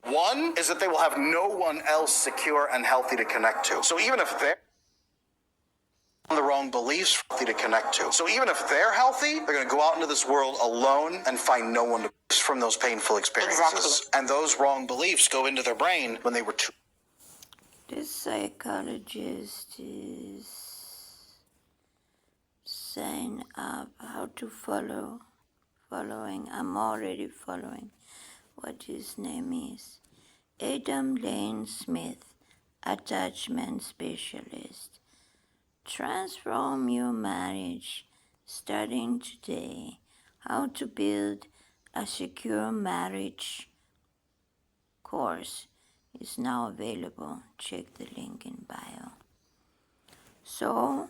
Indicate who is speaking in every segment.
Speaker 1: One is that they will have no one else secure and healthy to connect to. So even if they're the wrong beliefs to connect to. So even if they're healthy, they're going to go out into this world alone and find no one to from those painful experiences. Exactly. And those wrong beliefs go into their brain when they were too.
Speaker 2: This psychologist is saying up how to following. I'm already following what his name is. Adam Lane Smith, attachment specialist. Transform your marriage starting today. How to build a secure marriage course is now available. Check the link in bio. So,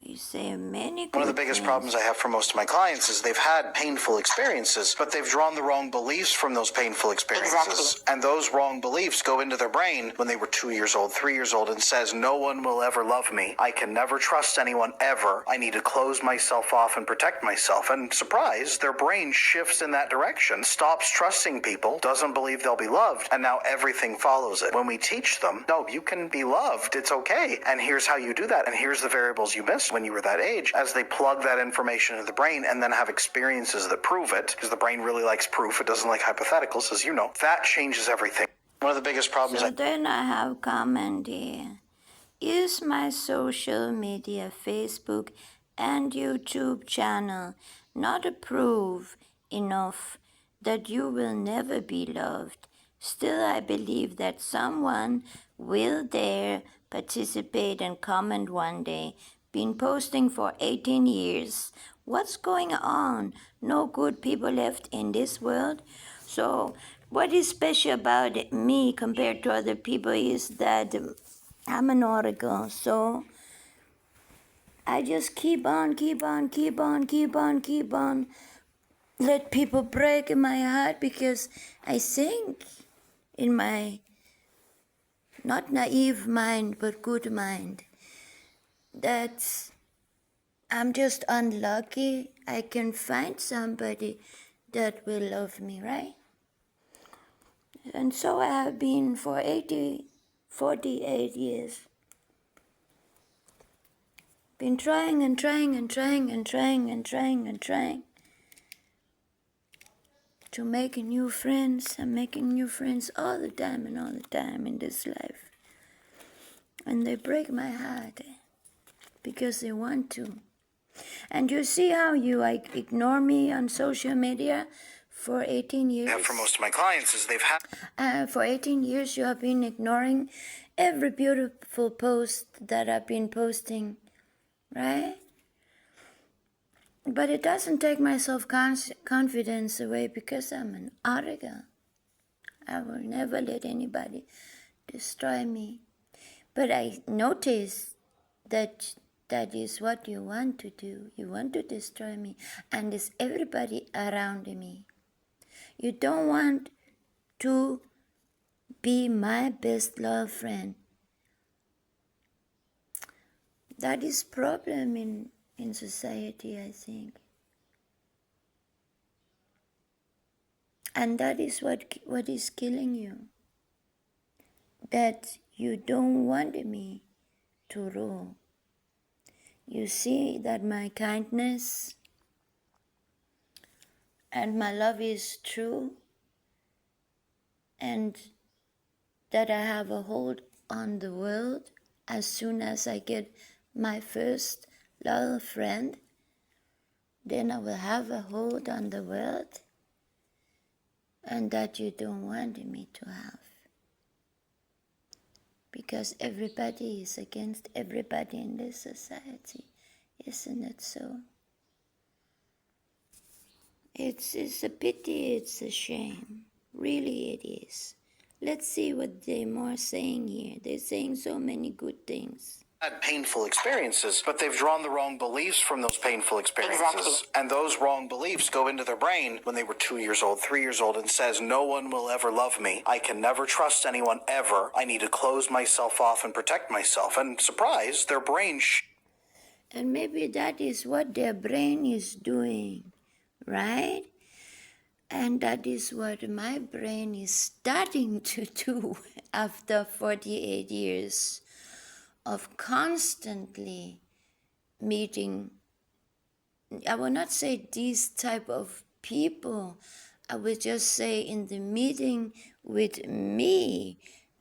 Speaker 2: we say many
Speaker 1: One of the biggest problems I have for most of my clients is they've had painful experiences, but they've drawn the wrong beliefs from those painful experiences. Exactly. And those wrong beliefs go into their brain when they were 2 years old, 3 years old, and says, no one will ever love me. I can never trust anyone ever. I need to close myself off and protect myself. And surprise, their brain shifts in that direction, stops trusting people, doesn't believe they'll be loved, and now everything follows it. When we teach them, no, you can be loved, it's okay. And here's how you do that, and here's the variables you missed when you were that age, as they plug that information into the brain and then have experiences that prove it, because the brain really likes proof, it doesn't like hypotheticals, as you know, that changes everything. One of the biggest problems.
Speaker 2: So then I have comment here. Use my social media, Facebook and YouTube channel, not approve enough that you will never be loved. Still, I believe that someone will dare participate and comment one day. Been posting for 18 years. What's going on? No good people left in this world. So what is special about me compared to other people is that I'm an oracle. So I just keep on. Let people break my heart because I think in my not naive mind but good mind that I'm just unlucky. I can find somebody that will love me, right? And so I have been for 48 years. Been trying to make new friends. I'm making new friends all the time in this life. And they break my heart because they want to. And you see how you ignore me on social media for 18 years?
Speaker 1: Yeah, for most of my clients is they've had...
Speaker 2: For 18 years you have been ignoring every beautiful post that I've been posting, right? But it doesn't take my self-confidence away because I'm an oracle. I will never let anybody destroy me. But I notice that that is what you want to do. You want to destroy me. And it's everybody around me. You don't want to be my best love friend. That is problem in society, I think. And that is what is killing you. That you don't want me to rule. You see that my kindness and my love is true, and that I have a hold on the world as soon as I get my first loyal friend, then I will have a hold on the world, and that you don't want me to have. Because everybody is against everybody in this society. Isn't it so? It's a pity, it's a shame. Really it is. Let's see what they're more saying here. They're saying so many good things.
Speaker 1: Had painful experiences, but they've drawn the wrong beliefs from those painful experiences. Exactly. And those wrong beliefs go into their brain when they were 2 years old, 3 years old, and says, no one will ever love me. I can never trust anyone ever. I need to close myself off and protect myself. And surprise, their brain...
Speaker 2: And maybe that is what their brain is doing, right? And that is what my brain is starting to do after 48 years of constantly meeting, I will not say these type of people, I will just say in the meeting with me,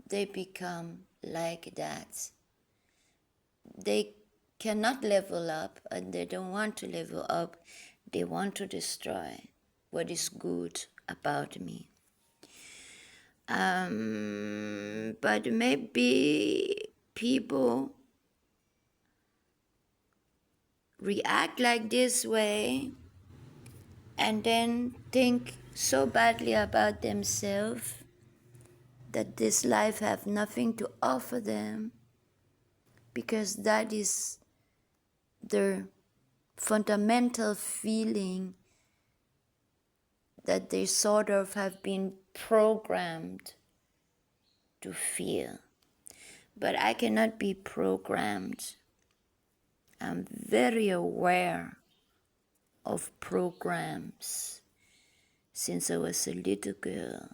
Speaker 2: they become like that. They cannot level up and they don't want to level up. They want to destroy what is good about me. But maybe people react like this way and then think so badly about themselves that this life have nothing to offer them, because that is their fundamental feeling that they sort of have been programmed to feel. But I cannot be programmed. I'm very aware of programs. Since I was a little girl,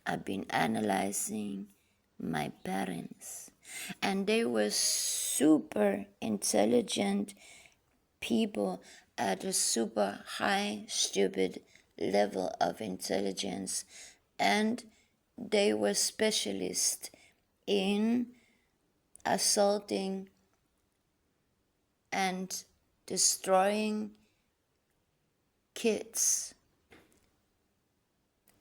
Speaker 2: I've been analyzing my parents. And they were super intelligent people at a super high, stupid level of intelligence. And they were specialists in assaulting and destroying kids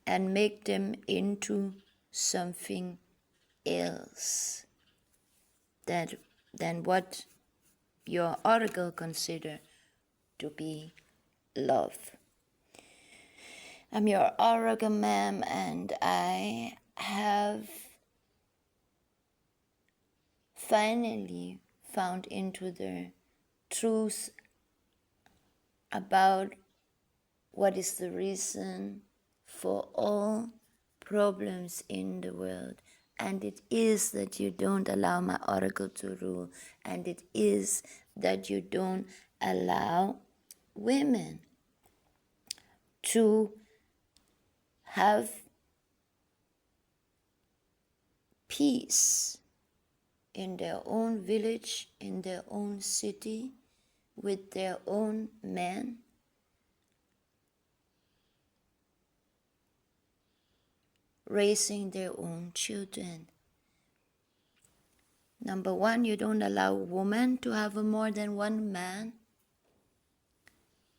Speaker 2: and make them into something else than what your oracle consider to be love. I'm your oracle, ma'am, and I have finally found into the truth about what is the reason for all problems in the world. And it is that you don't allow my oracle to rule. And it is that you don't allow women to have peace in their own village, in their own city, with their own men. Raising their own children. Number one, you don't allow women to have more than one man.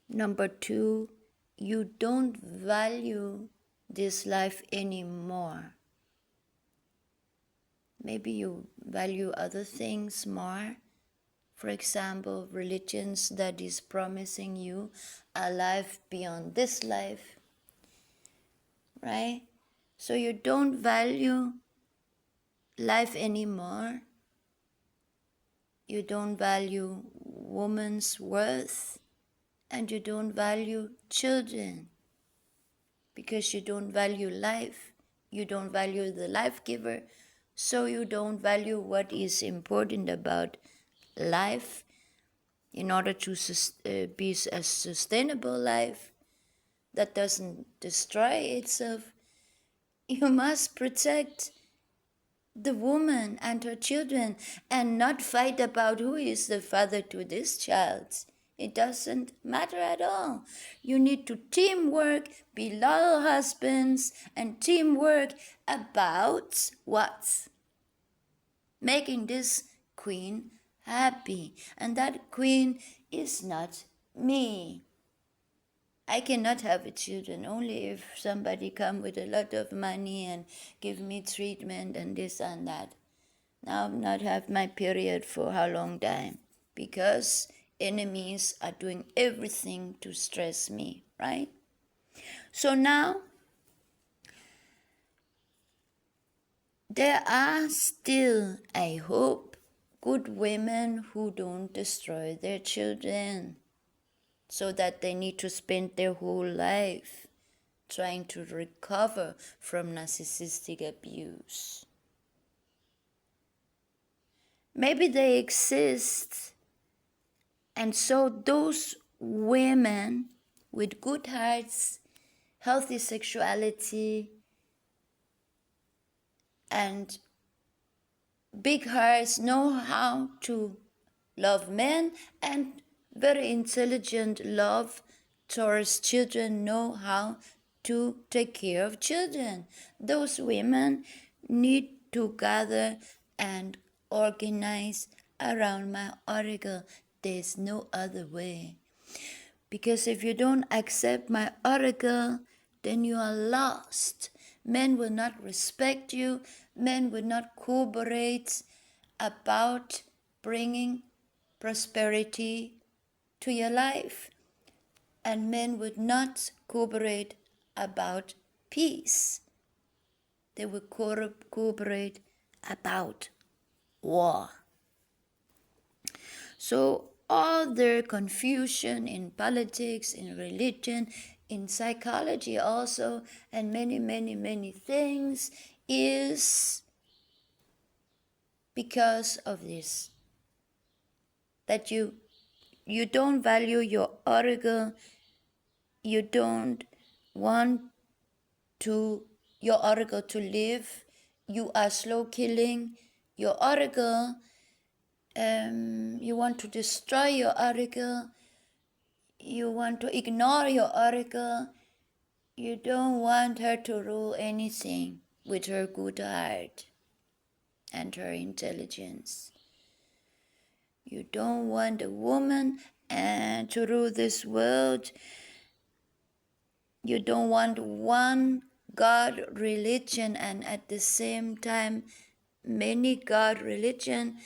Speaker 2: Number two, you don't value this life anymore. Maybe you value other things more. For example, religions that is promising you a life beyond this life, right? So you don't value life anymore. You don't value woman's worth, and you don't value children because you don't value life. You don't value the life giver, so you don't value what is important about life in order to be a sustainable life that doesn't destroy itself. You must protect the woman and her children and not fight about who is the father to this child. It doesn't matter at all. You need to teamwork, be loyal husbands, and teamwork about what? Making this queen happy. And that queen is not me. I cannot have children only if somebody come with a lot of money and give me treatment and this and that. Now I've not have my period for how long time? Because enemies are doing everything to stress me, right? So now there are still, I hope, good women who don't destroy their children, so that they need to spend their whole life trying to recover from narcissistic abuse. Maybe they exist, and so those women with good hearts healthy sexuality, and big hearts, know how to love men, and very intelligent love towards children, know how to take care of children. Those women need to gather and organize around my article. There's no other way. Because if you don't accept my article, then you are lost. Men will not respect you. Men will not cooperate about bringing prosperity to your life. And men would not cooperate about peace. They would cooperate about war. So all their confusion in politics, in religion, in psychology also, and many, many, many things is because of this. That you don't value your article, you don't want your article to live, you are slow killing your article, you want to destroy your article, you want to ignore your article, you don't want her to rule anything with her good heart and her intelligence. You don't want a woman to rule this world. You don't want one God religion and at the same time many God religion,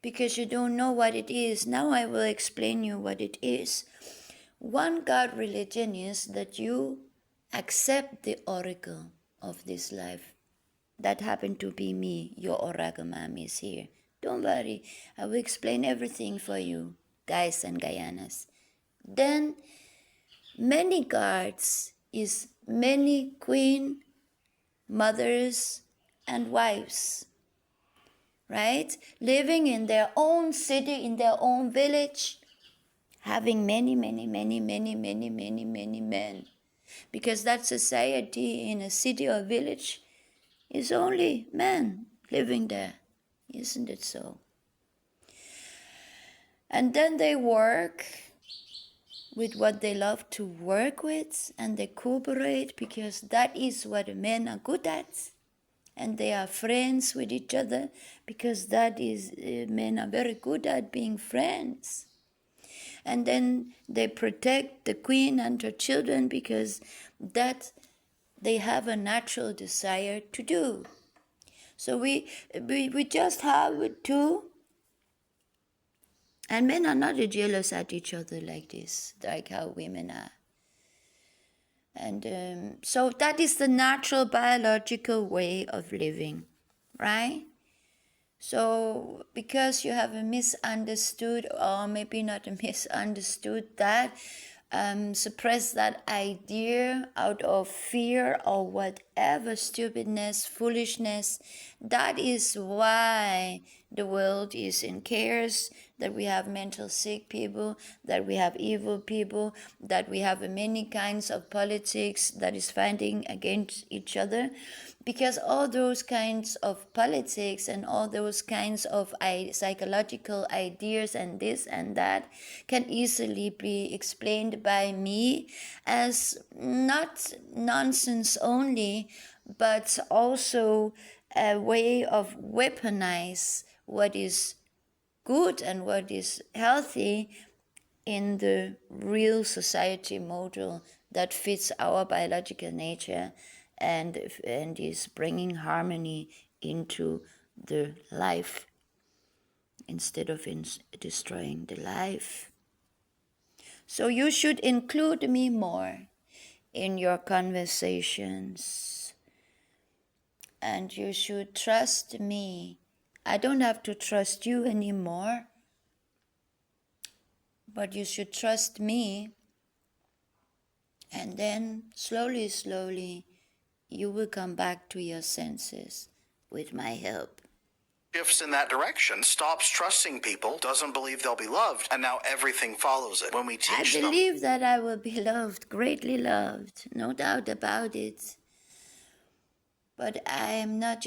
Speaker 2: because you don't know what it is. Now I will explain you what it is. One God religion is that you accept the oracle of this life. That happened to be me. Your oracle mom is here. Don't worry, I will explain everything for you, guys and Guyanas. Then many gods is many queen, mothers, and wives, right? Living in their own city, in their own village, having many, many, many, many, many, many, many men. Because that society in a city or village is only men living there. Isn't it so? And then they work with what they love to work with, and they cooperate because that is what men are good at. And they are friends with each other because that is, men are very good at being friends. And then they protect the queen and her children because that they have a natural desire to do. So we just have two, and men are not jealous at each other like this, like how women are. And so that is the natural biological way of living, right? So because you have a misunderstood, or maybe not a misunderstood, that suppress that idea out of fear or whatever, stupidness, foolishness, that is why the world is in chaos, that we have mental sick people, that we have evil people, that we have many kinds of politics that is fighting against each other. Because all those kinds of politics and all those kinds of psychological ideas and this and that can easily be explained by me as not nonsense only, but also a way of weaponize what is good and what is healthy in the real society model that fits our biological nature and is bringing harmony into the life instead of destroying the life. So you should include me more in your conversations, and you should trust me. I don't have to trust you anymore, but you should trust me, and then slowly, slowly, you will come back to your senses with my help.
Speaker 1: shifts in that direction, stops trusting people, doesn't believe they'll be loved, and now everything follows it. When we
Speaker 2: I
Speaker 1: teach them,
Speaker 2: believe that I will be loved, greatly loved, no doubt about it. But I am not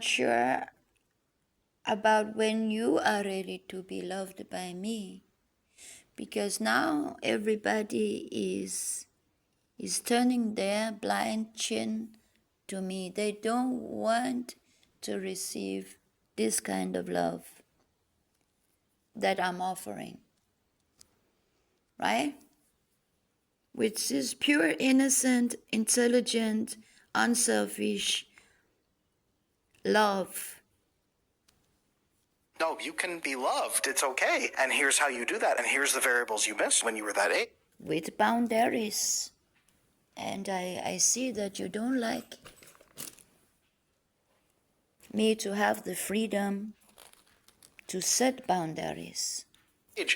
Speaker 2: sure about when you are ready to be loved by me. Because now everybody is turning their blind chin to me. They don't want to receive this kind of love that I'm offering, right? Which is pure, innocent, intelligent, unselfish love.
Speaker 1: no, you can be loved. It's okay. And here's how you do that. And here's the variables you missed when you were that age.
Speaker 2: With boundaries. And I see that you don't like me to have the freedom to set boundaries.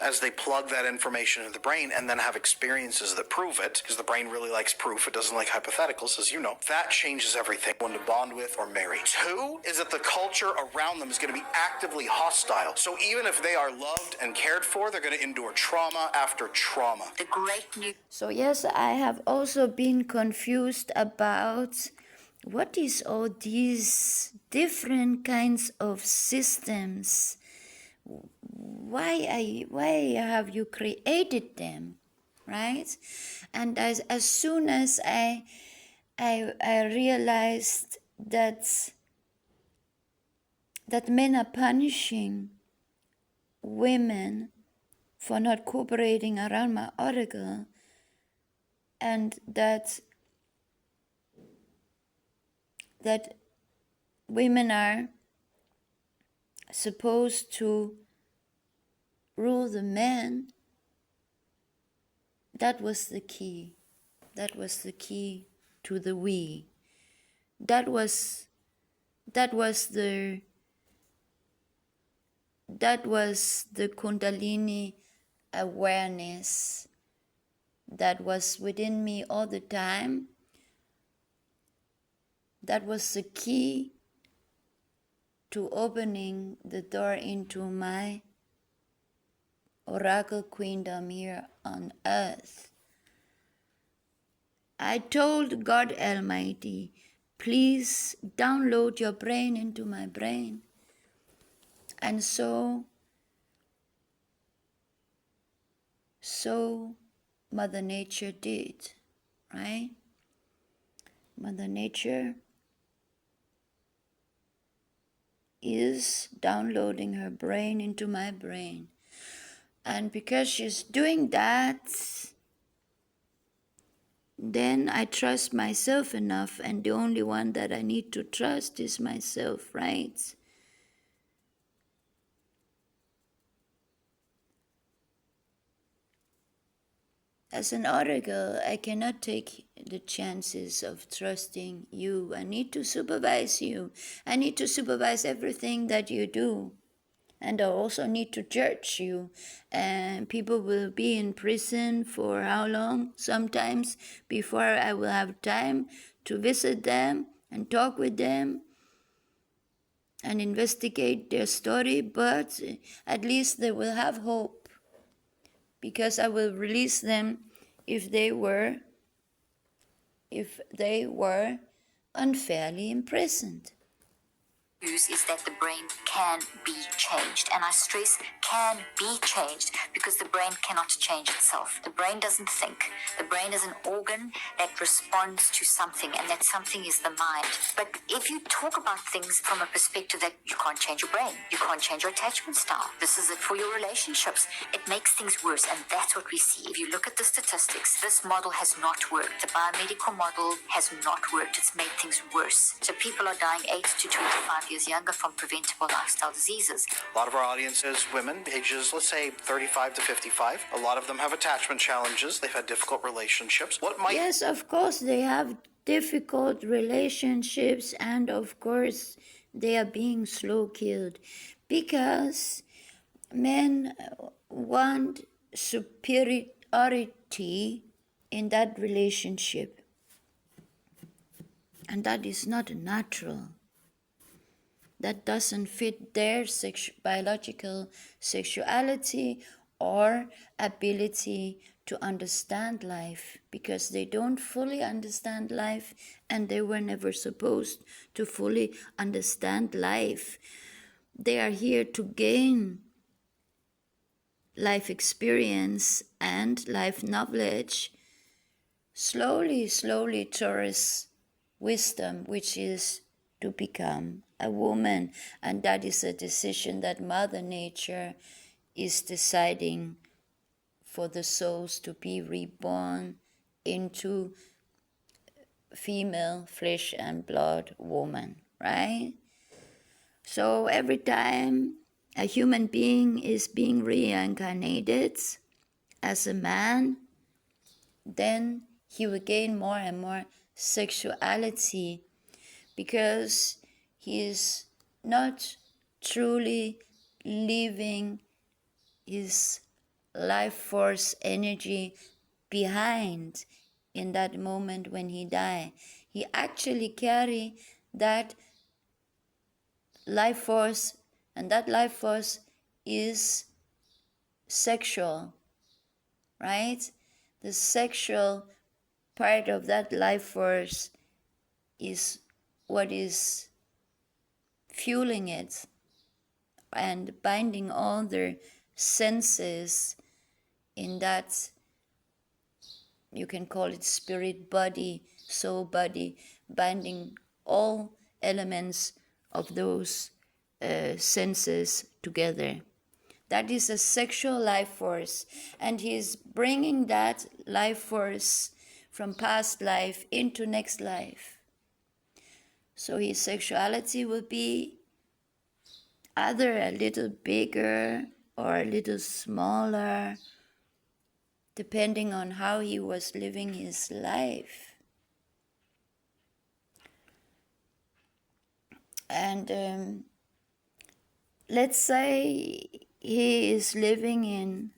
Speaker 1: As they plug that information into the brain and then have experiences that prove it, because the brain really likes proof, it doesn't like hypotheticals, as you know, that changes everything. One to bond with or marry. Two is that the culture around them is going to be actively hostile. So even if they are loved and cared for, they're going to endure trauma after trauma.
Speaker 3: The great news.
Speaker 2: So yes, I have also been confused about what is all these different kinds of systems. Why have you created them, right? And as soon as I realized that men are punishing women for not cooperating around my article, and that women are supposed to rule the men, that was the key. That was the key to the we. That was the Kundalini awareness that was within me all the time. That was the key to opening the door into my Oracle Queendom here on earth. I told God Almighty, please download your brain into my brain. And so Mother Nature did, right? Mother Nature is downloading her brain into my brain. And because she's doing that, then I trust myself enough, and the only one that I need to trust is myself, right? As an oracle, I cannot take the chances of trusting you. I need to supervise you. I need to supervise everything that you do. And I also need to judge you. And people will be in prison for how long? Sometimes before I will have time to visit them and talk with them and investigate their story. But at least they will have hope, because I will release them if they were unfairly imprisoned.
Speaker 3: News is that the brain can be changed, and I stress can be changed because the brain cannot change itself. The brain doesn't think. The brain is an organ that responds to something, and that something is the mind. But if you talk about things from a perspective that you can't change your brain, you can't change your attachment style, this is it for your relationships, it makes things worse, and that's what we see. If you look at the statistics, this model has not worked. The biomedical model has not worked. It's made things worse. So people are dying 8 to 25 years younger from preventable lifestyle diseases.
Speaker 1: A lot of our audience is women, ages, let's say, 35 to 55. A lot of them have attachment challenges. They've had difficult relationships. What might...
Speaker 2: Yes, of course, they have difficult relationships, and of course, they are being slow killed because men want superiority in that relationship, and that is not natural. that doesn't fit their biological sexuality or ability to understand life, because they don't fully understand life and they were never supposed to fully understand life. They are here to gain life experience and life knowledge slowly towards wisdom, which is to become a woman. And that is a decision that Mother Nature is deciding for the souls to be reborn into female flesh and blood woman, right? So every time a human being is being reincarnated as a man, then he will gain more and more sexuality, because he is not truly leaving his life force energy behind in that moment when he dies. He actually carry that life force, and that life force is sexual, right? The sexual part of that life force is what is fueling it and binding all their senses in that, you can call it spirit body, soul body, binding all elements of those senses together. That is a sexual life force, and he's bringing that life force from past life into next life. So his sexuality will be either a little bigger or a little smaller, depending on how he was living his life. And let's say he is living in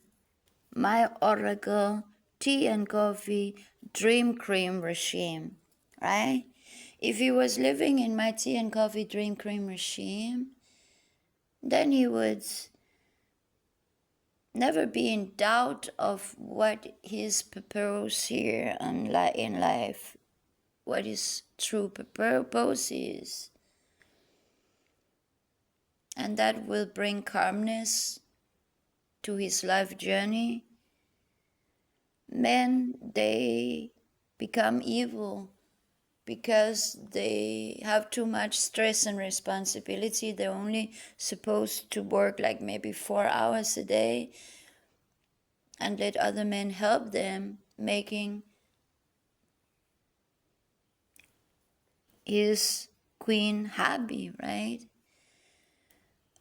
Speaker 2: my Oracle tea and coffee dream cream regime, right? If he was living in my tea and coffee dream cream regime, then he would never be in doubt of what his purpose here in life, what his true purpose is. And that will bring calmness to his life journey. Men, they become evil because they have too much stress and responsibility. They're only supposed to work like maybe 4 hours a day and let other men help them making his queen happy, right?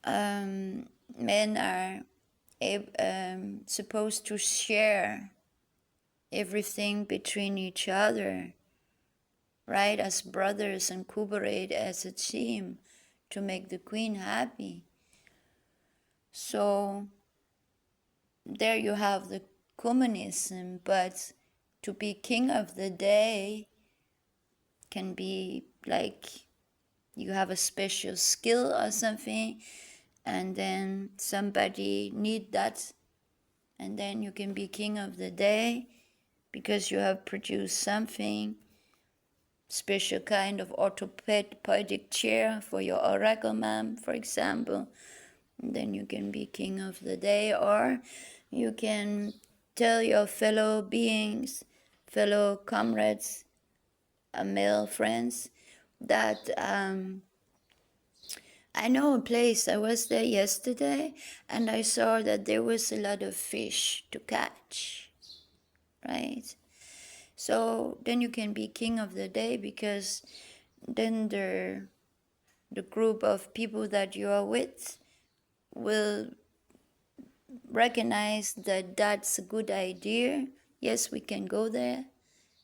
Speaker 2: Men are supposed to share everything between each other, right, as brothers, and cooperate as a team to make the queen happy. So there you have the communism, but to be king of the day can be like you have a special skill or something, and then somebody need that, and then you can be king of the day because you have produced something, special kind of orthopedic chair for your oracle mom, for example. And then you can be king of the day, or you can tell your fellow beings, fellow comrades, male friends, that I know a place. I was there yesterday and I saw that there was a lot of fish to catch, right? So then you can be king of the day, because then the group of people that you are with will recognize that that's a good idea. Yes, we can go there.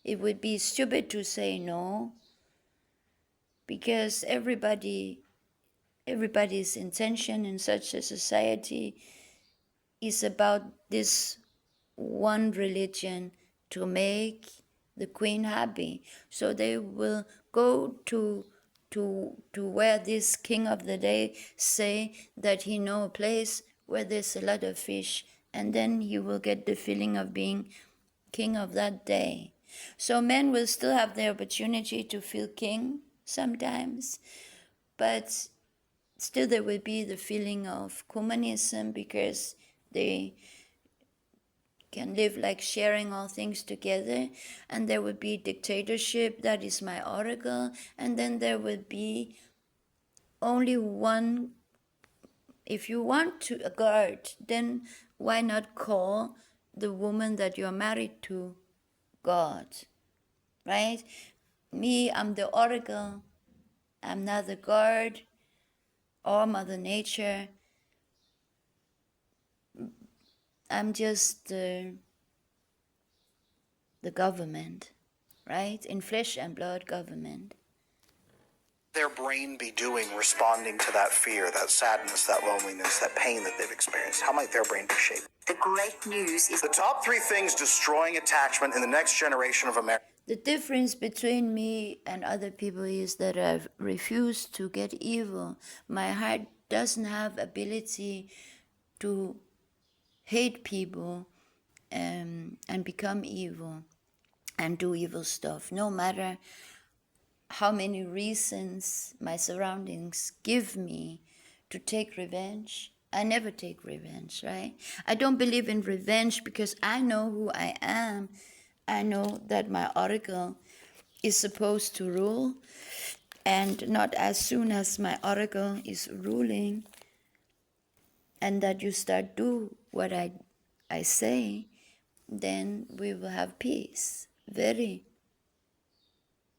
Speaker 2: It would be stupid to say no, because everybody's intention in such a society is about this one religion, to make the queen happy. So they will go to to where this king of the day say that he know a place where there's a lot of fish, and then he will get the feeling of being king of that day. So men will still have the opportunity to feel king sometimes, but still there will be the feeling of communism, because they can live like sharing all things together, and there would be dictatorship. That is my oracle. And then there would be only one. If you want to a guard, then why not call the woman that you're married to God, right? Me, I'm the oracle. I'm not the guard or Mother Nature. I'm just the government, right? In flesh and blood government.
Speaker 1: Their brain be doing responding to that fear, that sadness, that loneliness, that pain that they've experienced? How might their brain be shaped?
Speaker 3: The great news is
Speaker 1: The top 3 things destroying attachment in the next generation of America.
Speaker 2: The difference between me and other people is that I've refused to get evil. My heart doesn't have ability to hate people and become evil and do evil stuff, no matter how many reasons my surroundings give me to take revenge. I never take revenge, right? I don't believe in revenge because I know who I am. I know that my oracle is supposed to rule, and not as soon as my oracle is ruling and that you start do what I say, then we will have peace.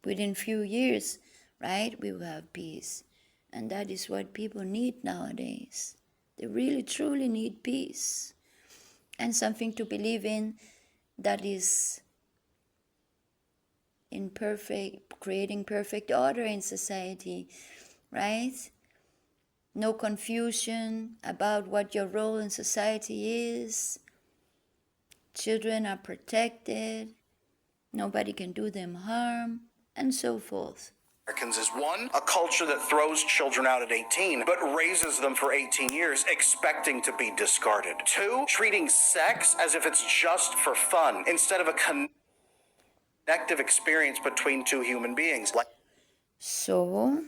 Speaker 2: Within few years, right, we will have peace. And that is what people need nowadays. They really, truly need peace and something to believe in that is creating perfect order in society, right? No confusion about what your role in society is. Children are protected. Nobody can do them harm, and so forth.
Speaker 1: Americans is 1, a culture that throws children out at 18, but raises them for 18 years, expecting to be discarded. 2, treating sex as if it's just for fun, instead of a connective experience between 2 human beings.
Speaker 2: So,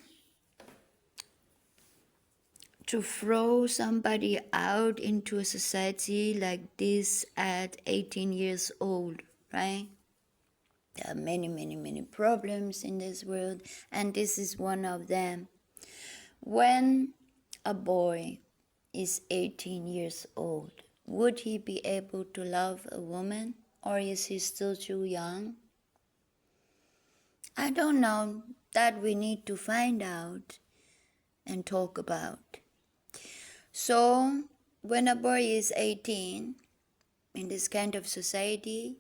Speaker 2: to throw somebody out into a society like this at 18 years old, right? There are many, many, many problems in this world, and this is one of them. When a boy is 18 years old, would he be able to love a woman, or is he still too young? I don't know. That we need to find out and talk about. So, when a boy is 18 in this kind of society,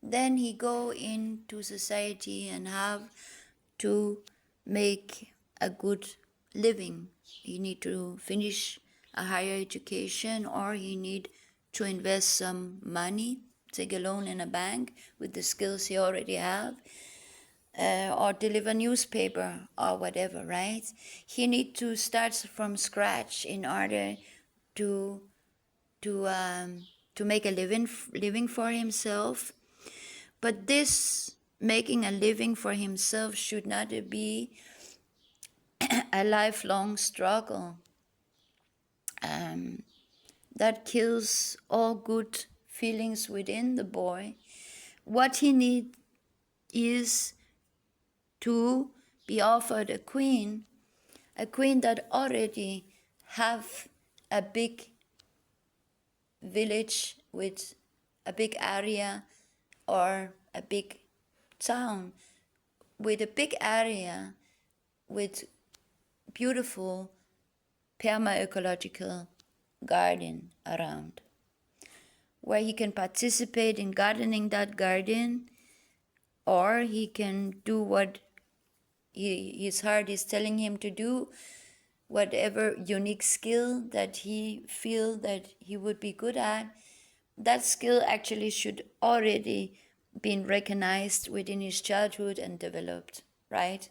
Speaker 2: then he go into society and have to make a good living. He need to finish a higher education, or he need to invest some money, take a loan in a bank with the skills he already have, or deliver newspaper or whatever, right? He need to start from scratch in order to make a living for himself. But this making a living for himself should not be a lifelong struggle. That kills all good feelings within the boy. What he needs is to be offered a queen that already have a big village with a big area, or a big town with a big area with beautiful perma-ecological garden around, where he can participate in gardening that garden, or he can do what his heart is telling him to do, whatever unique skill that he feel that he would be good at. That skill actually should already been recognized within his childhood and developed, right?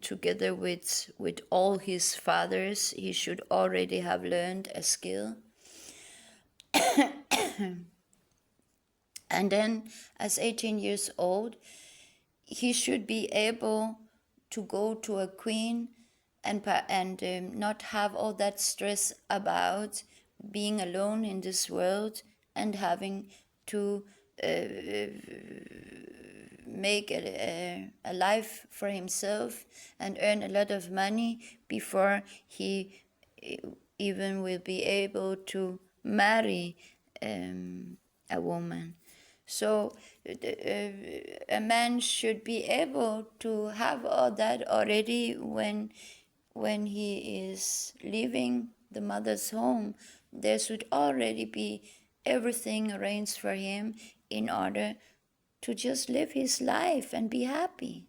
Speaker 2: together with all his fathers. He should already have learned a skill. And then as 18 years old, he should be able to go to a queen and not have all that stress about being alone in this world and having to make a life for himself and earn a lot of money before he even will be able to marry a woman. So a man should be able to have all that already when he is leaving the mother's home. There should already be everything arranged for him in order to just live his life and be happy.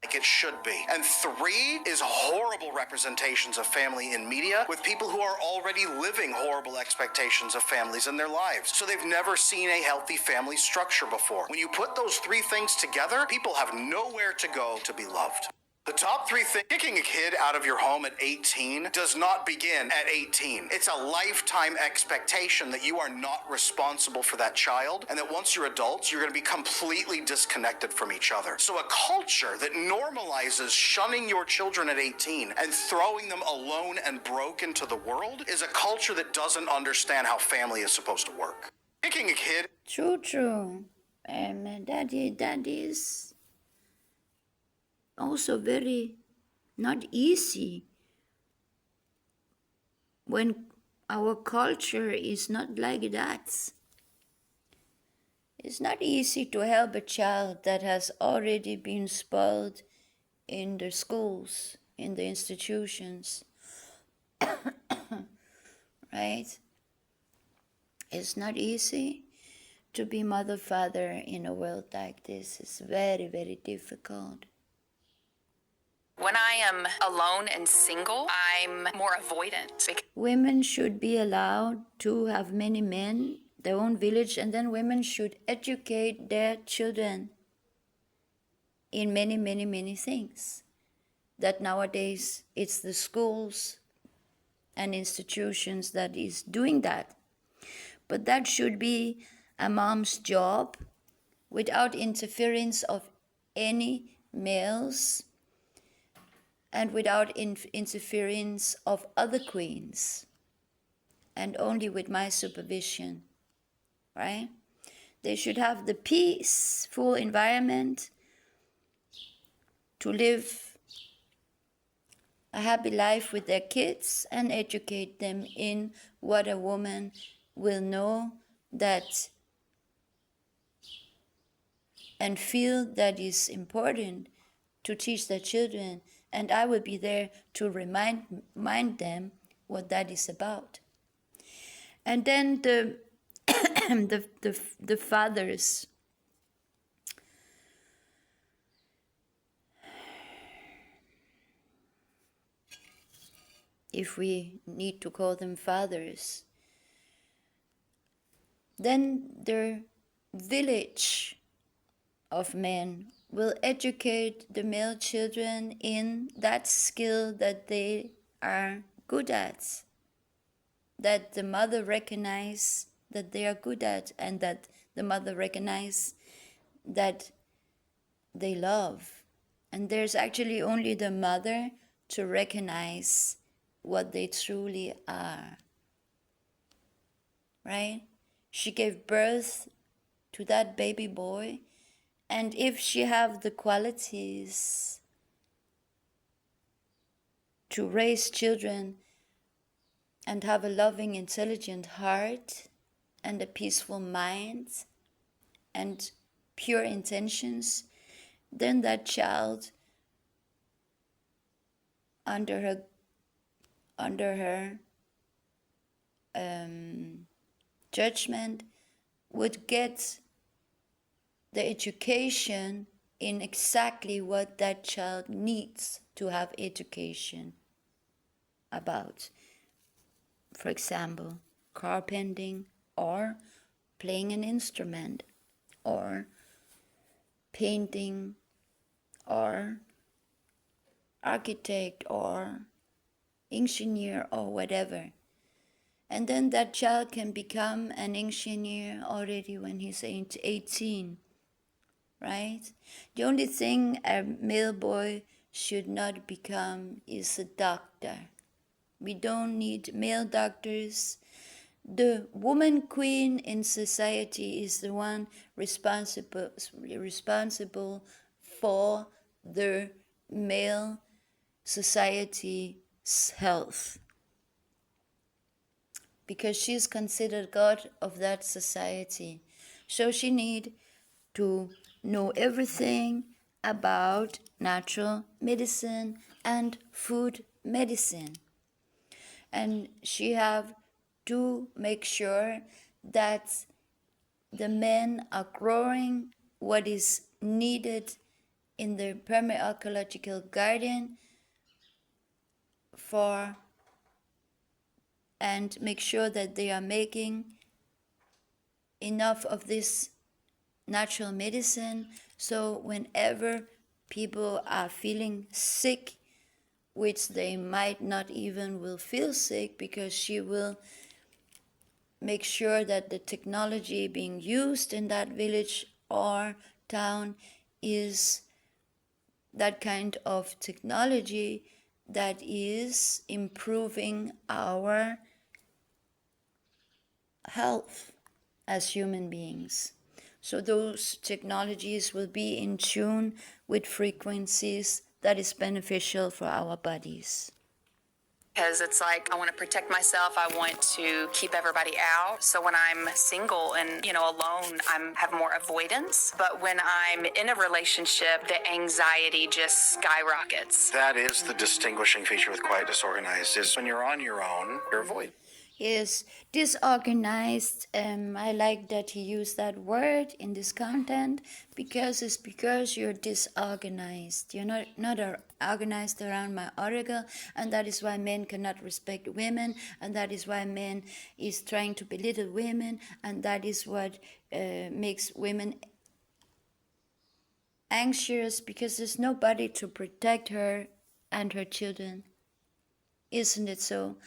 Speaker 1: Like it should be. And 3 is horrible representations of family in media with people who are already living horrible expectations of families in their lives. So they've never seen a healthy family structure before. When you put those 3 things together, people have nowhere to go to be loved. The top 3 things, kicking a kid out of your home at 18 does not begin at 18. It's a lifetime expectation that you are not responsible for that child, and that once you're adults, you're going to be completely disconnected from each other. So a culture that normalizes shunning your children at 18 and throwing them alone and broke into the world is a culture that doesn't understand how family is supposed to work. Kicking a kid...
Speaker 2: True. That is also very not easy when our culture is not like that. It's not easy to help a child that has already been spoiled in the schools, in the institutions, right? It's not easy to be mother, father in a world like this. It's very, very difficult.
Speaker 4: When I am alone and single, I'm more avoidant.
Speaker 2: Women should be allowed to have many men, their own village, and then women should educate their children in many, many, many things. That nowadays it's the schools and institutions that is doing that. But that should be a mom's job without interference of any males and without interference of other queens, and only with my supervision, right? They should have the peaceful environment to live a happy life with their kids and educate them in what a woman will know that and feel that is important to teach their children. And I will be there to remind them what that is about. And then the fathers. If we need to call them fathers, then their village of men will educate the male children in that skill that they are good at, that the mother recognizes that they are good at, and that the mother recognizes that they love. And there's actually only the mother to recognize what they truly are, right? She gave birth to that baby boy, and if she have the qualities to raise children and have a loving, intelligent heart and a peaceful mind and pure intentions, then that child under her judgment would get the education in exactly what that child needs to have education about. For example, carpenting, or playing an instrument, or painting, or architect or engineer or whatever. And then that child can become an engineer already when he's 18, right? The only thing a male boy should not become is a doctor. We don't need male doctors. The woman queen in society is the one responsible for the male society's health, because she's considered God of that society. So she need to know everything about natural medicine and food medicine. And she have to make sure that the men are growing what is needed in the permaecological garden for, and make sure that they are making enough of this natural medicine, so whenever people are feeling sick, which they might not even will feel sick, because she will make sure that the technology being used in that village or town is that kind of technology that is improving our health as human beings. So those technologies will be in tune with frequencies that is beneficial for our bodies.
Speaker 4: Because it's like, I want to protect myself. I want to keep everybody out. So when I'm single and, alone, have more avoidance. But when I'm in a relationship, the anxiety just skyrockets.
Speaker 1: That is the distinguishing feature with quiet disorganized, is when you're on your own, you're avoid.
Speaker 2: Is disorganized. I like that he used that word in this content, because it's because you're disorganized. You're not organized around my article, and that is why men cannot respect women, and that is why men is trying to belittle women, and that is what makes women anxious, because there's nobody to protect her and her children. Isn't it so?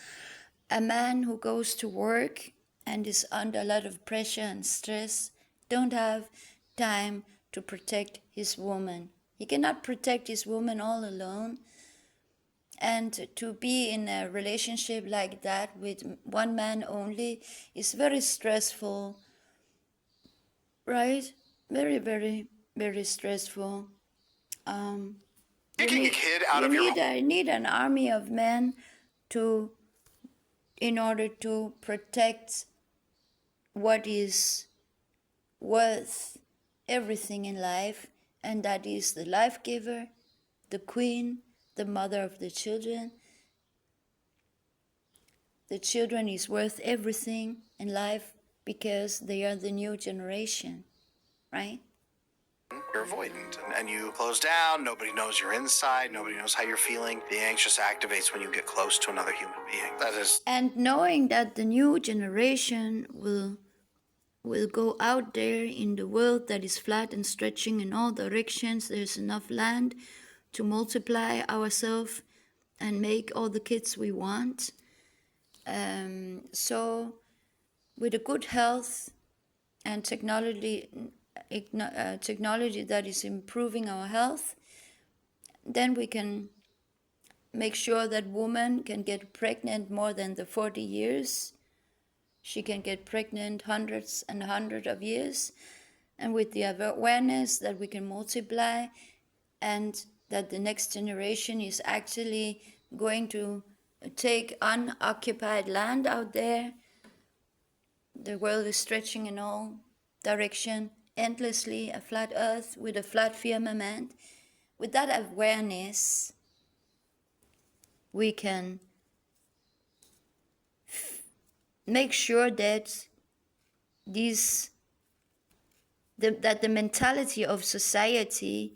Speaker 2: A man who goes to work and is under a lot of pressure and stress don't have time to protect his woman. He cannot protect his woman all alone. And to be in a relationship like that with one man only is very stressful, right? Very, very, very stressful.
Speaker 1: Taking a kid out of your home.
Speaker 2: You need an army of men in order to protect what is worth everything in life, and that is the life giver, the queen, the mother of the children. The children is worth everything in life because they are the new generation, right?
Speaker 1: You're avoidant, and you close down. Nobody knows you're inside. Nobody knows how you're feeling. The anxious activates when you get close to another human being. That is.
Speaker 2: And knowing that the new generation will go out there in the world that is flat and stretching in all directions. There's enough land to multiply ourselves and make all the kids we want. So with a good health and technology that is improving our health, then we can make sure that women can get pregnant more than the 40 years. She can get pregnant hundreds and hundreds of years. And with the awareness that we can multiply, and that the next generation is actually going to take unoccupied land out there. The world is stretching in all direction, endlessly, a flat earth with a flat firmament. With that awareness, we can make sure that that the mentality of society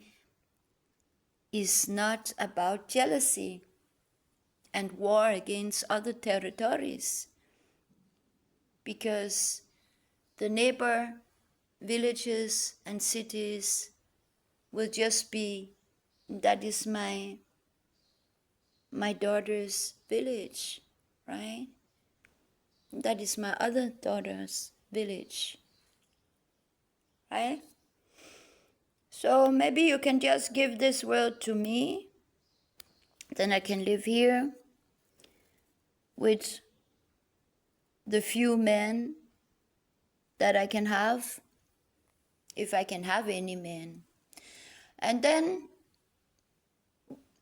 Speaker 2: is not about jealousy and war against other territories, because the neighbor villages and cities will just be that is my daughter's village, right? That is my other daughter's village, right? So maybe you can just give this world to me, then I can live here with the few men that I can have, if I can have any men. And then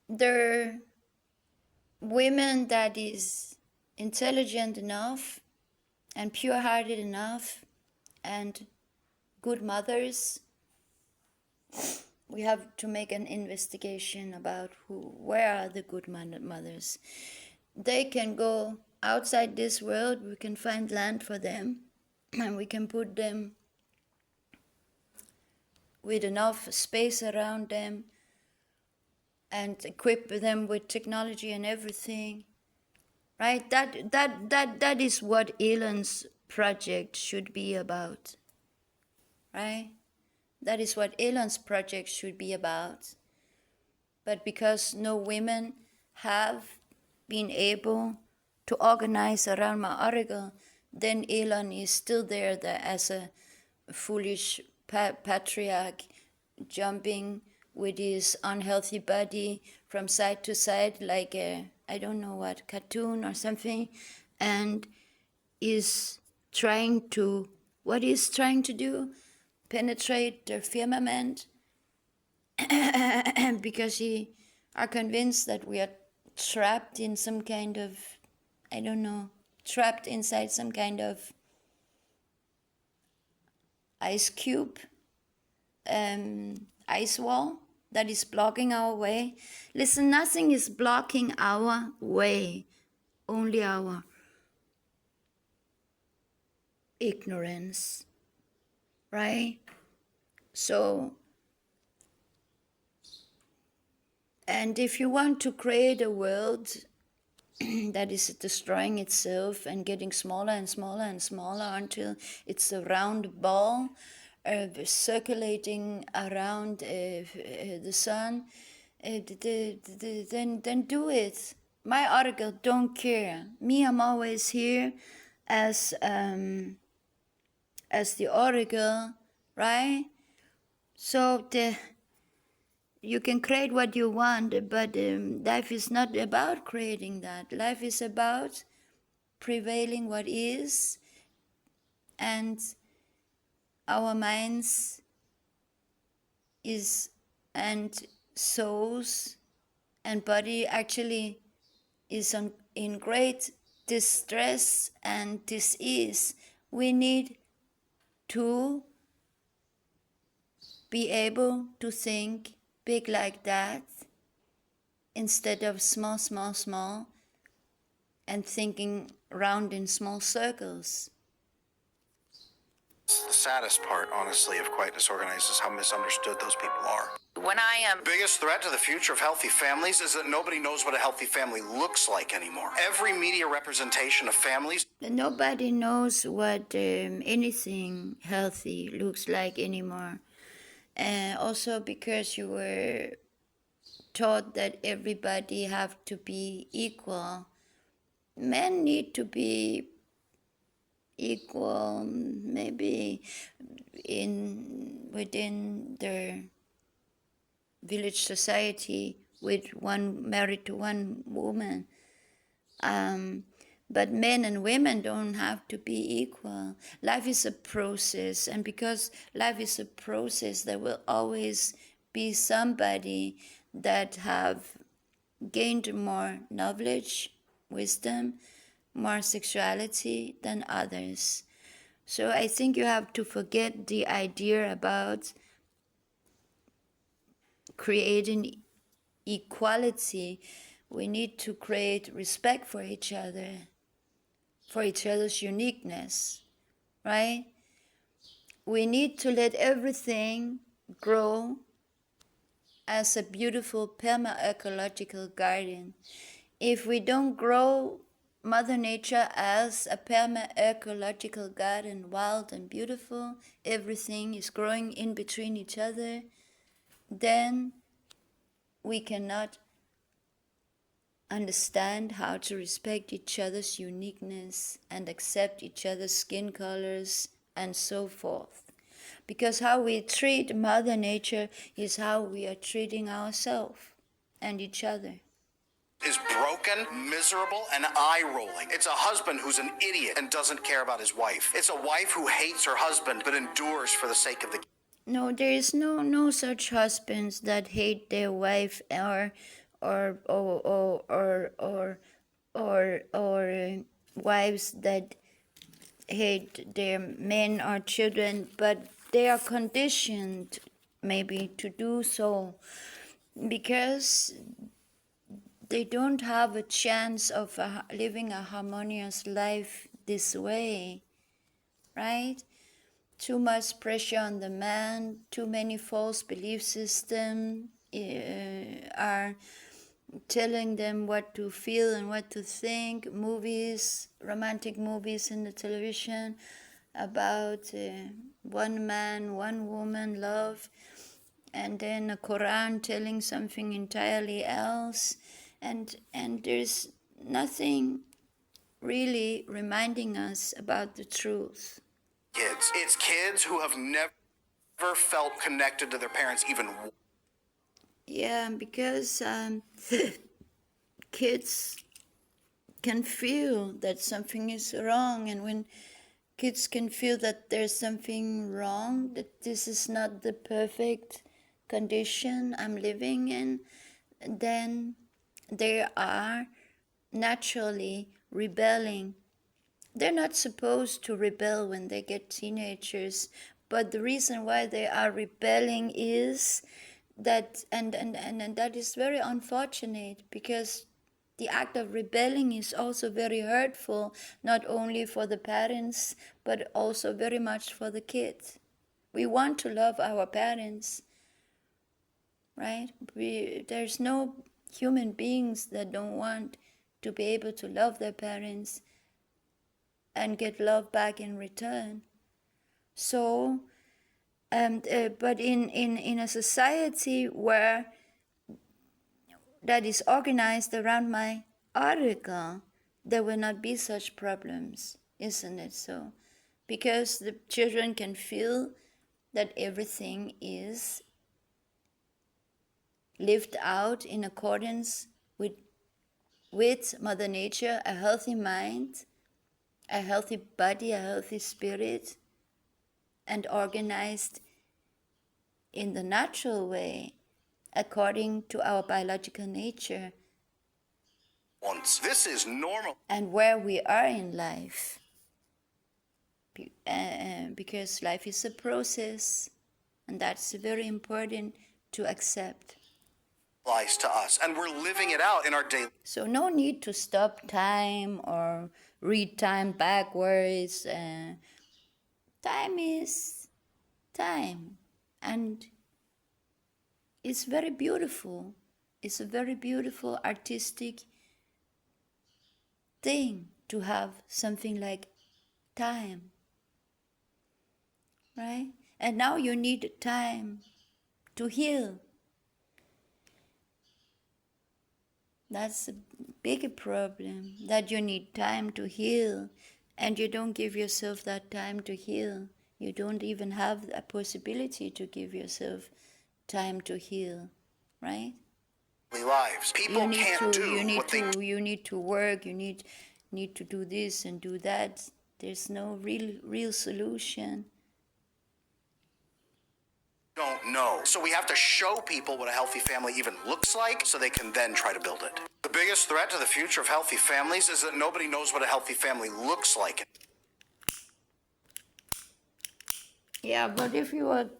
Speaker 2: there are women that is intelligent enough and pure-hearted enough and good mothers. We have to make an investigation about where are the good mothers. They can go outside this world, we can find land for them, and we can put them with enough space around them and equip them with technology and everything, right? That is what Elon's project should be about, right? That is what Elon's project should be about. But because no women have been able to organize around my article, then Elon is still there as a foolish patriarch jumping with his unhealthy body from side to side like a, I don't know what, cartoon or something, and is trying to, what is trying to do? Penetrate the firmament because he are convinced that we are trapped in some kind of, I don't know, trapped inside some kind of ice cube, ice wall that is blocking our way. Listen, nothing is blocking our way, only our ignorance, right? So, and if you want to create a world that is destroying itself and getting smaller and smaller and smaller until it's a round ball circulating around the sun, then do it. My article don't care. Me, I'm always here as the article, right? So you can create what you want, but life is not about creating that. Life is about prevailing what is, and our minds is and souls and body actually is in great distress and dis-ease. We need to be able to think big like that instead of small, small, small, and thinking round in small circles.
Speaker 1: The saddest part, honestly, of Quite Disorganized is how misunderstood those people are.
Speaker 4: When I am
Speaker 1: Biggest threat to the future of healthy families is that nobody knows what a healthy family looks like anymore. Every media representation of families.
Speaker 2: Nobody knows what anything healthy looks like anymore. Also because you were taught that everybody have to be equal. Men need to be equal, maybe within their village society with one married to one woman. But men and women don't have to be equal. Life is a process, and because life is a process, there will always be somebody that have gained more knowledge, wisdom, more sexuality than others. So I think you have to forget the idea about creating equality. We need to create respect for each other, for each other's uniqueness, right? We need to let everything grow as a beautiful perma-ecological garden. If we don't grow Mother Nature as a perma-ecological garden, wild and beautiful, everything is growing in between each other, then we cannot understand how to respect each other's uniqueness and accept each other's skin colors and so forth. Because how we treat Mother Nature is how we are treating ourselves and each other.
Speaker 1: Is broken, miserable, and eye-rolling. It's a husband who's an idiot and doesn't care about his wife. It's a wife who hates her husband but endures for the sake of the...
Speaker 2: No, there is no such husbands that hate their wife or wives that hate their men or children, but they are conditioned maybe to do so because they don't have a chance of living a harmonious life this way, right? Too much pressure on the man, too many false belief systems are telling them what to feel and what to think. Movies, romantic movies in the television about one man, one woman, love, and then a Quran telling something entirely else. And there's nothing really reminding us about the truth.
Speaker 1: Kids. It's kids who have never felt connected to their parents even.
Speaker 2: Yeah, because kids can feel that something is wrong, and when kids can feel that there's something wrong, that this is not the perfect condition I'm living in, then they are naturally rebelling. They're not supposed to rebel when they get teenagers, but the reason why they are rebelling is that, and that is very unfortunate, because the act of rebelling is also very hurtful, not only for the parents, but also very much for the kids. We want to love our parents, right? There's no human beings that don't want to be able to love their parents and get love back in return. So, but in a society where that is organized around my article, there will not be such problems, isn't it so? Because the children can feel that everything is lived out in accordance with Mother Nature, a healthy mind, a healthy body, a healthy spirit, and organized in the natural way, according to our biological nature.
Speaker 1: Once. This is normal.
Speaker 2: And where we are in life. Because life is a process, and that's very important to accept.
Speaker 1: Applies to us, and we're living it out in our daily.
Speaker 2: So no need to stop time or read time backwards. Time is time, and it's very beautiful. It's a very beautiful artistic thing to have something like time, right? And now you need time to heal. That's a bigger problem, that you need time to heal, and you don't give yourself that time to heal. You don't even have a possibility to give yourself time to heal, right?
Speaker 1: Lives. People
Speaker 2: You need
Speaker 1: can't
Speaker 2: to,
Speaker 1: do
Speaker 2: you need
Speaker 1: what they
Speaker 2: to, you need to work. You need to do this and do that. There's no real solution.
Speaker 1: don't know. So we have to show people what a healthy family even looks like so they can then try to build it. The biggest threat to the future of healthy families is that nobody knows what a healthy family looks like.
Speaker 2: Yeah, but if you were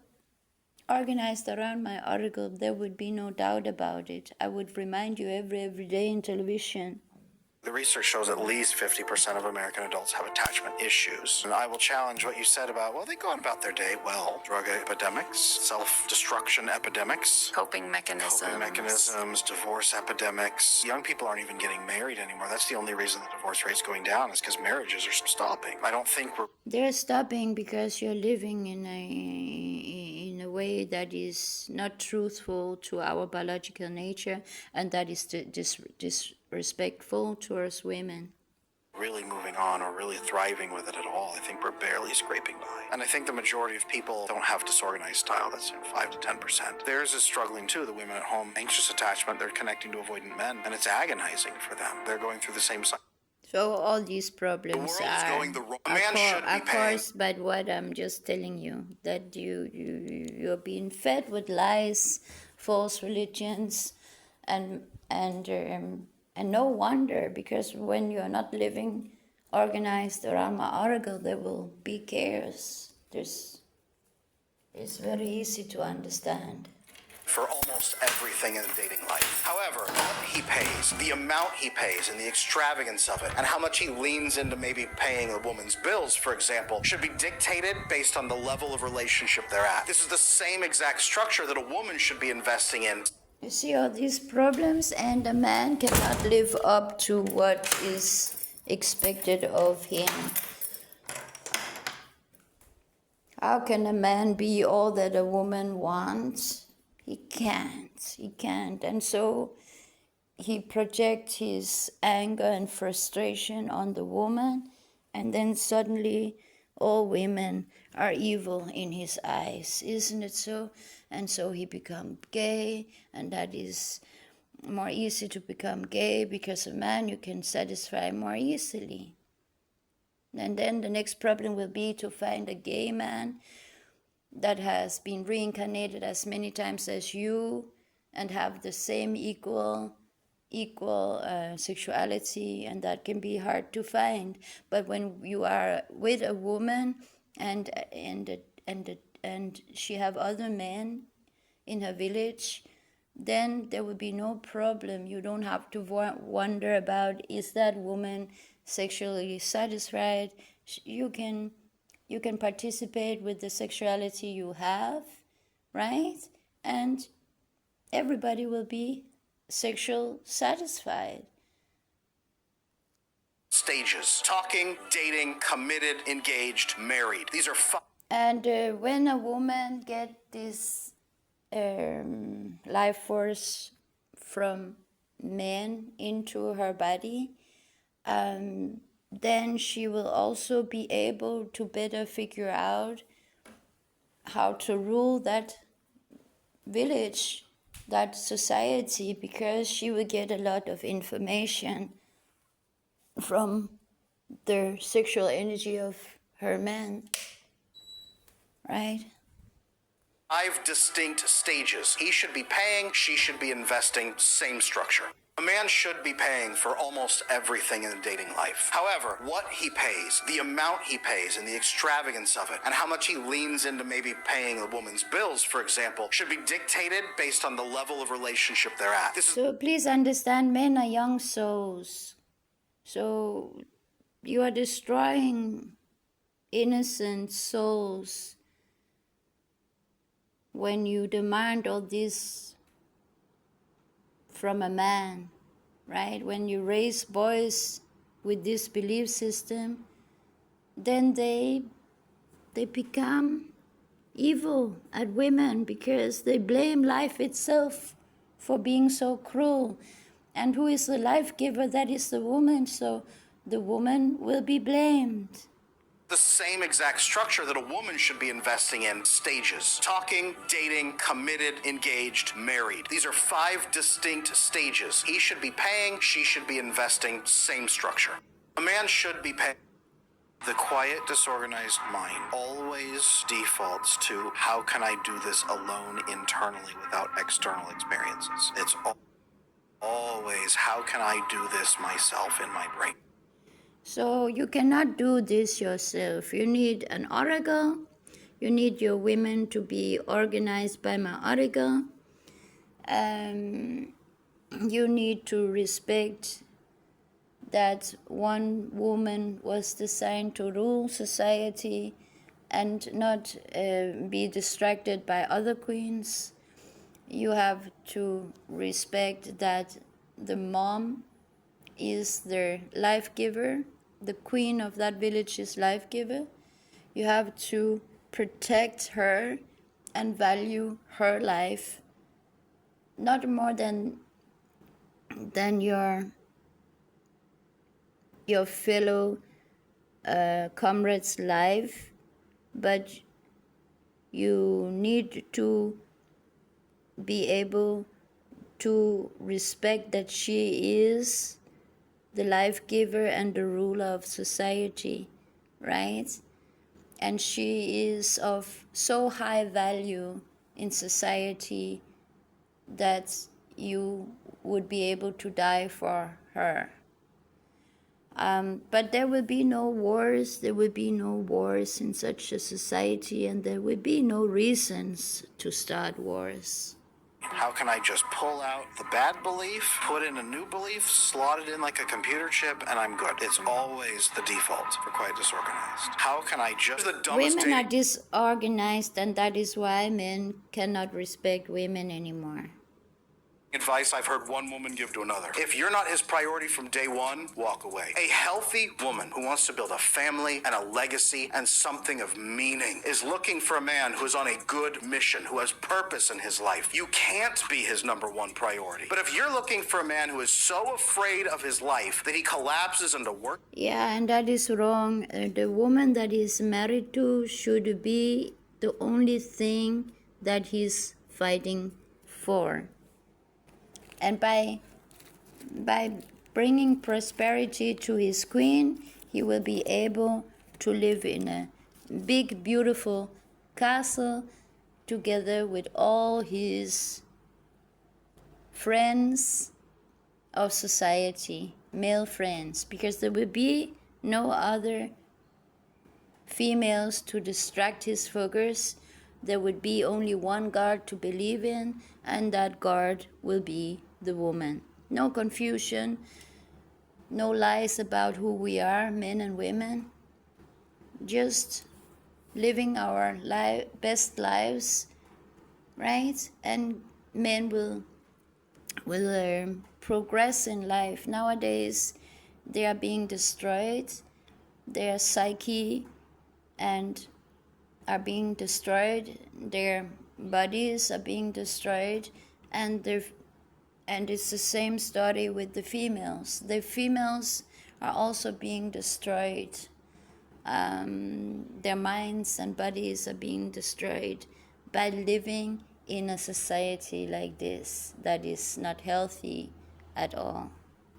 Speaker 2: organized around my article, there would be no doubt about it. I would remind you every day in television.
Speaker 1: The research shows at least 50% of American adults have attachment issues. And I will challenge what you said about, well, they go on about their day well. Drug epidemics, self-destruction epidemics,
Speaker 4: Coping mechanisms.
Speaker 1: divorce epidemics. Young people aren't even getting married anymore. That's the only reason the divorce rate's going down is because marriages are stopping. I don't think we're...
Speaker 2: They're stopping because you're living in a way that is not truthful to our biological nature, and that is disrespectful towards women.
Speaker 1: really moving on or really thriving with it at all. I think we're barely scraping by. And I think the majority of people don't have disorganized style. That's 5 to 10%. Theirs is struggling too. The women at home, anxious attachment, they're connecting to avoidant men, and it's agonizing for them. They're going through the same cycle.
Speaker 2: So all these problems are caused by what I'm just telling you, that you're being fed with lies, false religions, and no wonder, because when you're not living organized around my oracle, there will be chaos. It's very easy to understand.
Speaker 1: For almost everything in dating life. However, what he pays, the amount he pays, and the extravagance of it, and how much he leans into maybe paying a woman's bills, for example, should be dictated based on the level of relationship they're at. This is the same exact structure that a woman should be investing in.
Speaker 2: You see all these problems, and a man cannot live up to what is expected of him. How can a man be all that a woman wants? He can't. And so he projects his anger and frustration on the woman, and then suddenly all women are evil in his eyes. Isn't it so? And so he becomes gay, and that is more easy to become gay because a man you can satisfy more easily. And then the next problem will be to find a gay man that has been reincarnated as many times as you and have the same equal sexuality, and that can be hard to find. But when you are with a woman and she have other men in her village, then there will be no problem. You don't have to wonder about, is that woman sexually satisfied? You can participate with the sexuality you have, right? And everybody will be sexual satisfied.
Speaker 1: Stages: talking, dating, committed, engaged, married. These are
Speaker 2: And when a woman get this life force from men into her body, then she will also be able to better figure out how to rule that village, that society, because she will get a lot of information from the sexual energy of her man, right?
Speaker 1: 5 distinct stages. He should be paying, she should be investing, same structure. A man should be paying for almost everything in dating life. However, what he pays, the amount he pays, and the extravagance of it, and how much he leans into maybe paying a woman's bills, for example, should be dictated based on the level of relationship they're at.
Speaker 2: So please understand, men are young souls. So you are destroying innocent souls when you demand all this from a man, right? When you raise boys with this belief system, then they become evil at women because they blame life itself for being so cruel. And who is the life giver? That is the woman. So the woman will be blamed.
Speaker 1: The same exact structure that a woman should be investing in. Stages: talking, dating, committed, engaged, married. These are 5 distinct stages. He should be paying, she should be investing, same structure. A man should be paying. The quiet, disorganized mind always defaults to, how can I do this alone internally without external experiences? It's always, how can I do this myself in my brain?
Speaker 2: So you cannot do this yourself. You need an oracle. You need your women to be organized by my oracle. You need to respect that one woman was designed to rule society and not be distracted by other queens. You have to respect that the mom is their life giver, the queen of that village is life giver. You have to protect her and value her life, not more than your fellow comrade's life, but you need to be able to respect that she is the life giver and the ruler of society, right? And she is of so high value in society that you would be able to die for her. But there will be no wars, in such a society, and there will be no reasons to start wars.
Speaker 1: How can I just pull out the bad belief, put in a new belief, slot it in like a computer chip, and I'm good? It's always the default for quite disorganized. How can I just... The dumbest
Speaker 2: Women are disorganized, and that is why men cannot respect women anymore.
Speaker 1: advice I've heard one woman give to another. If you're not his priority from day one, walk away. A healthy woman who wants to build a family and a legacy and something of meaning is looking for a man who is on a good mission, who has purpose in his life. You can't be his number one priority. But if you're looking for a man who is so afraid of his life that he collapses into work...
Speaker 2: Yeah, and that is wrong. The woman that he's married to should be the only thing that he's fighting for. And by bringing prosperity to his queen, he will be able to live in a big, beautiful castle together with all his friends of society, male friends, because there will be no other females to distract his focus. There would be only one God to believe in, and that God will be the woman. No confusion, no lies about who we are, men and women. Just living our best lives, right? And men will progress in life. Nowadays, they are being destroyed. Their psyche and are being destroyed. Their bodies are being destroyed, and it's the same story with the females. The females are also being destroyed. Their minds and bodies are being destroyed by living in a society like this that is not healthy at all.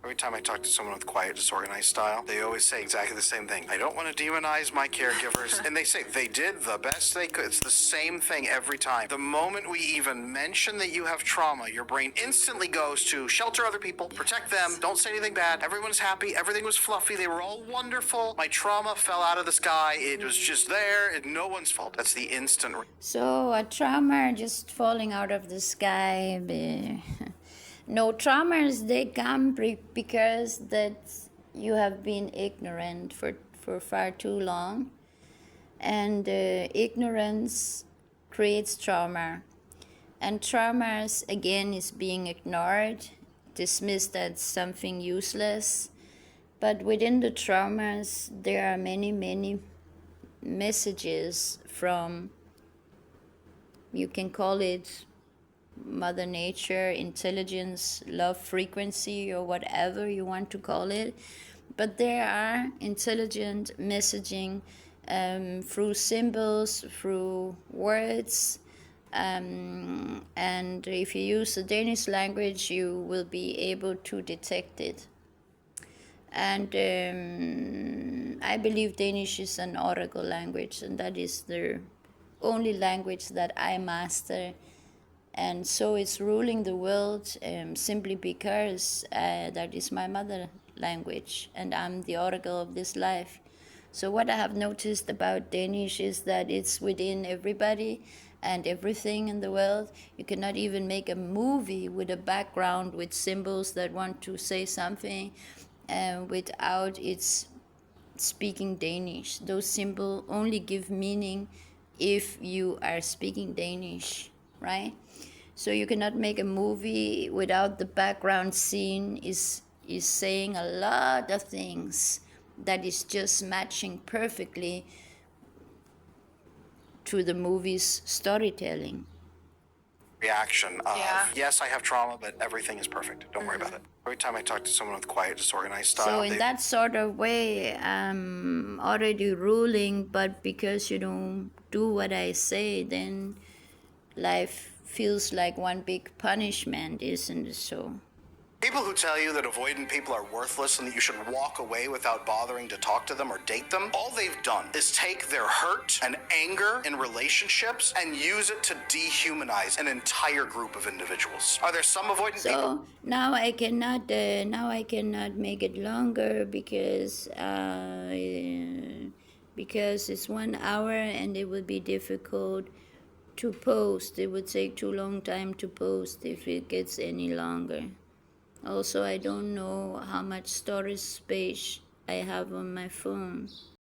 Speaker 1: Every time I talk to someone with quiet, disorganized style, they always say exactly the same thing. I don't want to demonize my caregivers. And they say they did the best they could. It's the same thing every time. The moment we even mention that you have trauma, your brain instantly goes to shelter other people, protect them, don't say anything bad. Everyone's happy. Everything was fluffy. They were all wonderful. My trauma fell out of the sky. It was just there. It's no one's fault. That's the instant.
Speaker 2: So a trauma just falling out of the sky... No, traumas, they come because that you have been ignorant for far too long. And ignorance creates trauma. And traumas, again, is being ignored, dismissed as something useless. But within the traumas, there are many, many messages from, you can call it Mother Nature, intelligence, love frequency, or whatever you want to call it. But there are intelligent messaging through symbols, through words. And if you use the Danish language, you will be able to detect it. And I believe Danish is an oracle language, and that is the only language that I master. And so it's ruling the world simply because that is my mother language and I'm the oracle of this life. So what I have noticed about Danish is that it's within everybody and everything in the world. You cannot even make a movie with a background with symbols that want to say something. without its speaking Danish. Those symbols only give meaning if you are speaking Danish, right? So you cannot make a movie without the background scene is saying a lot of things that is just matching perfectly to the movie's storytelling.
Speaker 1: Reaction of,
Speaker 4: Yeah.
Speaker 1: yes, I have trauma, but everything is perfect. Don't worry about it. Every time I talk to someone with quiet, disorganized style,
Speaker 2: So in that sort of way, I'm already ruling, but because you don't do what I say, then life feels like one big punishment, isn't it so?
Speaker 1: people who tell you that avoidant people are worthless and that you should walk away without bothering to talk to them or date them, all they've done is take their hurt and anger in relationships and use it to dehumanize an entire group of individuals. Are there some avoidant people?
Speaker 2: So now I cannot make it longer because it's 1 hour and it would be difficult to post. It would take too long time to post if it gets any longer. Also, I don't know how much storage space I have on my phone.